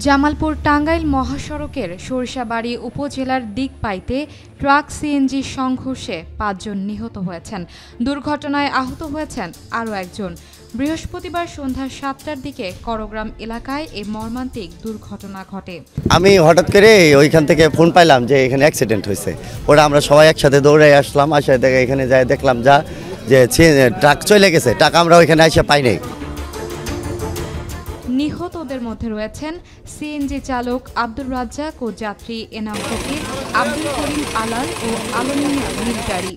জামালপুর টাঙ্গাইল মহাসড়কের সরিষাবাড়ী উপজেলার দিকপাইতে truck CNG সংঘর্ষে ৫ জন নিহত হয়েছেন। দুর্ঘটনায় আহত হয়েছেন আরও একজন। বৃহস্পতিবার সন্ধ্যা ৭টার দিকে করগ্রাম এলাকায় এই মর্মান্তিক দুর্ঘটনা ঘটে। আমি হঠাৎ করে ওইখান থেকে ফোন পাইলাম যে এখানে অ্যাক্সিডেন্ট হয়েছে। ওরা আমরা সবাই একসাথে দৌড়ে আসলাম, আসে দেখে এখানে যাই দেখলাম যে ট্রাক চলে গেছে, ট্রাক আমরা ওইখানে এসে পাই নাই। নিহতদের মধ্যে রয়েছেন সিএনজি চালক আব্দুর রাজ্জাক ও যাত্রী এনাম ফকির, আব্দুল করিম আলাল ও আলমিয়া মিলিটারি।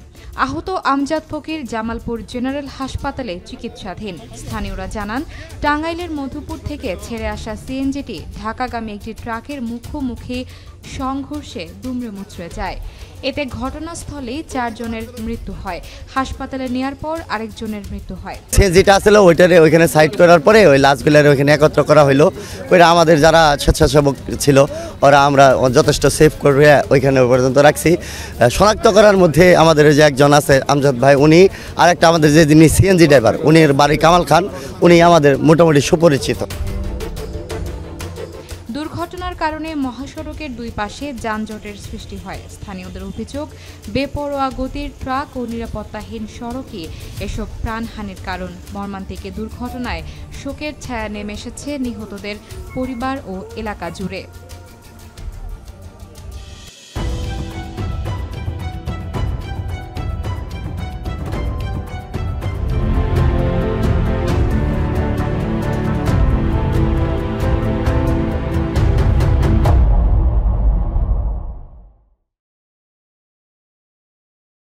আহত আমজাদ ফকির জামালপুর জেনারেল হাসপাতালে চিকিৎসাধীন। স্থানীয়রা জানান, টাঙ্গাইলের মধুপুর থেকে ছেড়ে আসা সিএনজিটি ঢাকাগামী একটি ট্রাকের মুখোমুখি সংঘর্ষে দুমড়ে মুচড়ে যায়। এতে ঘটনাস্থলেই ৪ জনের মৃত্যু হয়। হাসপাতালে নেওয়ার পর আরেকজনের মৃত্যু হয়। সিএনজিটা আসলে ওইখানে সাইড করার পরে ওই লাশগুলার ওইখানে একত্র করা হলো। ওইটা আমাদের যারা স্বেচ্ছাসেবক ছিল ওরা আমরা যথেষ্ট সেফ করে ওইখানে পর্যন্ত রাখছি। শনাক্ত করার মধ্যে আমাদের যে একজন আছে আমজাদ ভাই, উনি আরেকটা আমাদের যে যিনি সিএনজি ড্রাইভার, উনির বাড়ি কামাল খান, উনি আমাদের মোটামুটি সুপরিচিত। দুর্ঘটনার কারণে মহাসড়কের দুই পাশে যানজটের সৃষ্টি হয়। স্থানীয়দের অভিযোগ, বেপরোয়া গতির ট্রাক ও নিরাপত্তাহীন সড়কই এসব প্রাণহানির কারণ। মর্মান্তিক দুর্ঘটনায় শোকের ছায়া নেমে এসেছে নিহতদের পরিবার ও এলাকা জুড়ে।